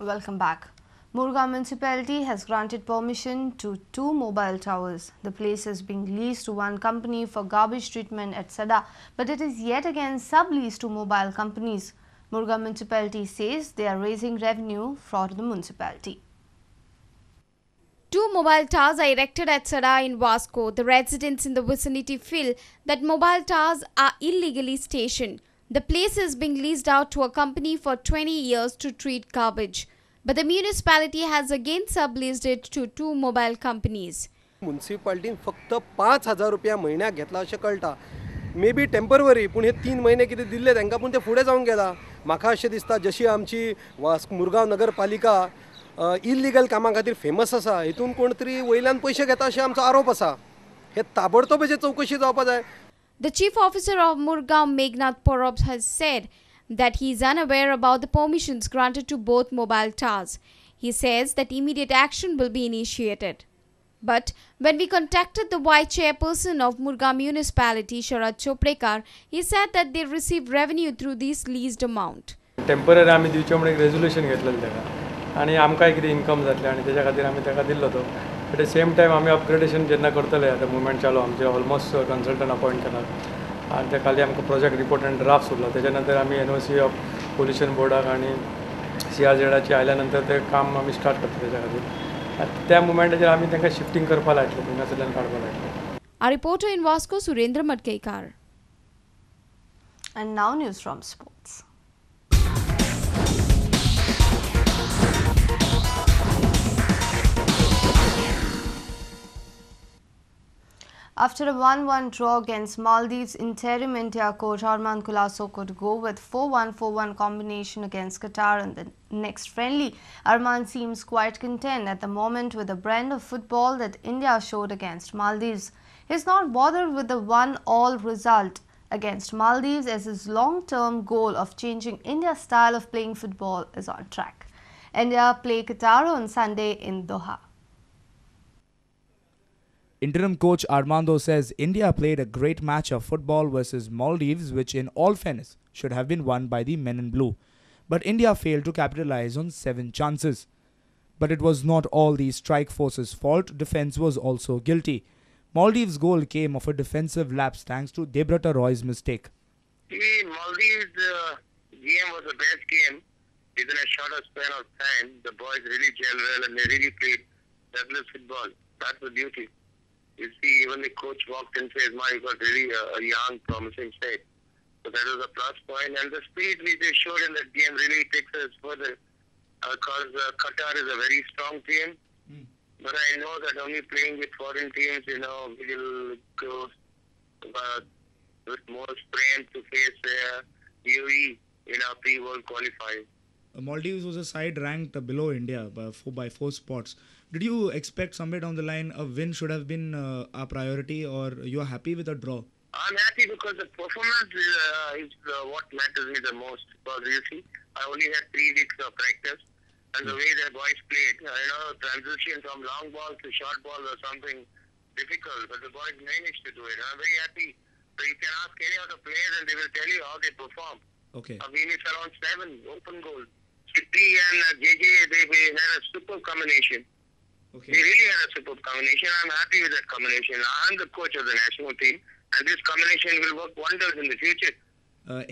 Welcome back. Murga municipality has granted permission to 2 mobile towers. The place is being leased to one company for garbage treatment at Sada, but it is yet again subleased to mobile companies. Murga municipality says they are raising revenue for the municipality. 2 mobile towers are erected at Sada in Vasco. The residents in the vicinity feel that mobile towers are illegally stationed. The place is being leased out to a company for 20 years to treat garbage. But the municipality has again subleased it to 2 mobile companies. म्युनिसिपालिटीन फक्त 5,000 रुपया म्हयन्याक घेतला अशें कळटा. May be temporary पूण हे 3 महिने कितें दिल्ले तांकां पूण ते फुडें जावंक गेला. म्हाका अशें दिसता जशी आमची मुरगांव नगरपालिका इल्लीगल कामां खातीर फेमस आसा, हितून कोण तरी वयल्यान पयशे घेता अशें आमचो आरोप आसा. हे ताबडतोब हेची चवकशी जावपा जाय. The chief officer of Murgaon, Meghnad Parab, has said that he is unaware about the permissions granted to both mobile towers. He says that immediate action will be initiated. But when we contacted the vice chairperson of Murgaon municipality, Sharad Choprekar, he said that they receive revenue through this leased amount. Temporary आमी दिवचे म्हणून एक resolution घेतलेलें तेका आनी आमकां कितें income जातलें आनी तेच्या खातीर आमी तेका दिल्लो तो. एट द सेम टायम आमी अपग्रेडेशन जेन्ना करतले आतां मुवमेंट चालू आमचे ऑलमोस्ट कन्सल्टंट अपॉयंट केलात आनी ते खाली आमकां प्रोजेक्ट रिपोर्ट आनी ड्राफ्ट उरला. तेच्या नंतर आमी एनओसी ऑफ पोल्युशन बोर्डाक आनी CRZ आयल्या नंतर ते काम आमी स्टार्ट करता तेच्या खातीर. त्या मुवमेंटाचेर आमी तांकां शिफ्टिंग करपा लायतले, थिंगासरल्यान काडपा लायतले. Our reporter in Vasco, Surendra Madkekar. And now news from sports. After a 1-1 draw against Maldives, interim India coach Armand Colasso could go with 4-1-4-1 combination against Qatar in the next friendly. Armand seems quite content at the moment with the brand of football that India showed against Maldives. He is not bothered with the 1-all result against Maldives as his long-term goal of changing India's style of playing football is on track. India play Qatar on Sunday in Doha. Interim coach Armando says India played a great match of football versus Maldives, which in all fairness should have been won by the men in blue. But India failed to capitalize on 7 chances. But it was not all the strike force's fault, defence was also guilty. Maldives' goal came of a defensive lapse thanks to Debrata Roy's mistake. Maldives' game was the best game within a shorter span of time. The boys really gelled well and they really played fabulous football. That's the beauty. You see, even the coach walked in and said, "My, you got really a young, promising side." So that was a plus point. And the spirit which they showed in that game really takes us further. Because Qatar is a very strong team. But I know that only playing with foreign teams, we will go with more strength to face UAE in our pre-world qualifiers. Maldives was a side ranked below India by 4 spots. Did you expect somewhere down the line a win should have been a priority, or you are happy with a draw? I'm happy because the performance is what matters me the most. Because you see, I only had 3 weeks of practice, and the way the boys played, transition from long ball to short ball was something difficult, but the boys managed to do it. I'm very happy. So you can ask any of the players, and they will tell you how they perform. Okay. We missed around 7 open goals. Chitri and JJ, they had a superb combination. Okay. They really had a superb combination. I'm happy with that combination. I'm the coach of the national team, and this combination will work wonders in the future.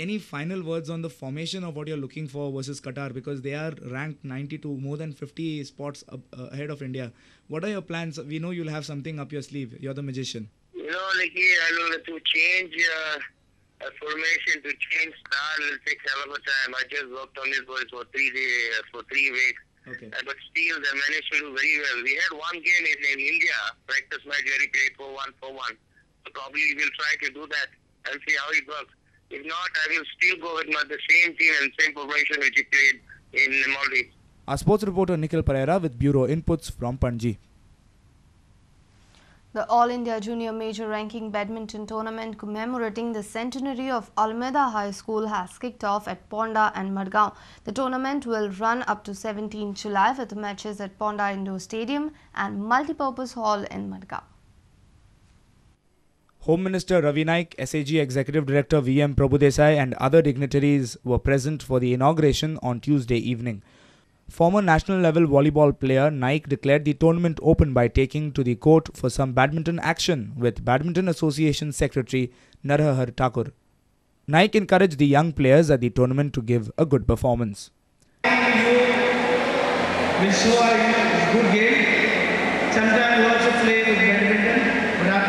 Any final words on the formation of what you're looking for versus Qatar, because they are ranked 92, more than 50 spots ahead of India. What are your plans? We know you'll have something up your sleeve. You're the magician. Nikki, I know that to change a formation, to change style will take hell of a time. I just worked on this boys for 3 weeks. Okay. But still, they managed to do very well. We had one game in India, practice match where we played 4-1-4-1. So probably we'll try to do that and see how it works. If not, I will still go with the same team and same formation which we played in Maldives. Our sports reporter Nikhil Pereira with Bureau Inputs from Panji. The All India Junior Major Ranking Badminton Tournament commemorating the centenary of Almeda High School has kicked off at Ponda and Madgaon. The tournament will run up to 17 July with matches at Ponda Indoor Stadium and Multipurpose Hall in Madgaon. Home Minister Ravi Naik, SAG Executive Director VM Prabhudesai and other dignitaries were present for the inauguration on Tuesday evening. Former national level volleyball player Naik declared the tournament open by taking to the court for some badminton action with Badminton Association Secretary Narahar Thakur. Naik encouraged the young players at the tournament to give a good performance. Will show a good game. Sometimes we also play with badminton, but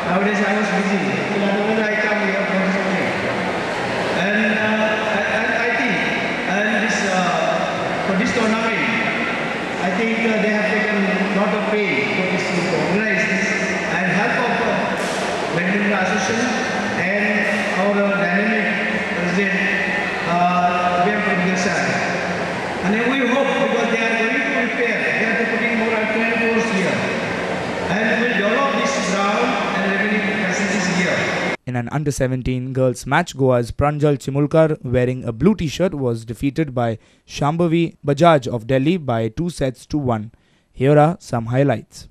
nowadays I was busy. Otherwise I come here for this only. And I think, for this tournament, I think they have taken a lot of pain for this to organize this, and help of Badminton Association and our dynamic president, BM Prabhakar. And then we hope, because they are going to repair, they are putting more artillery force here, and we will develop this ground and revenue facilities here. In an under-17 girls match, Goa's Pranjal Chimulkar, wearing a blue t-shirt, was defeated by Shambhavi Bajaj of Delhi by 2-1. Here are some highlights.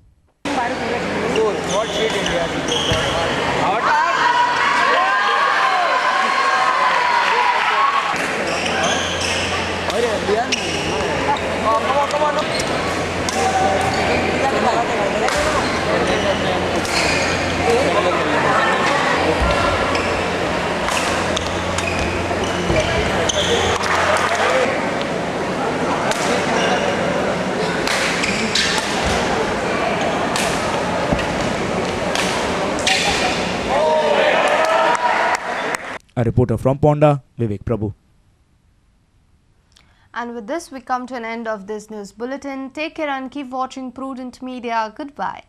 A reporter from Ponda, Vivek Prabhu. And with this, we come to an end of this news bulletin. Take care and keep watching Prudent Media. Goodbye.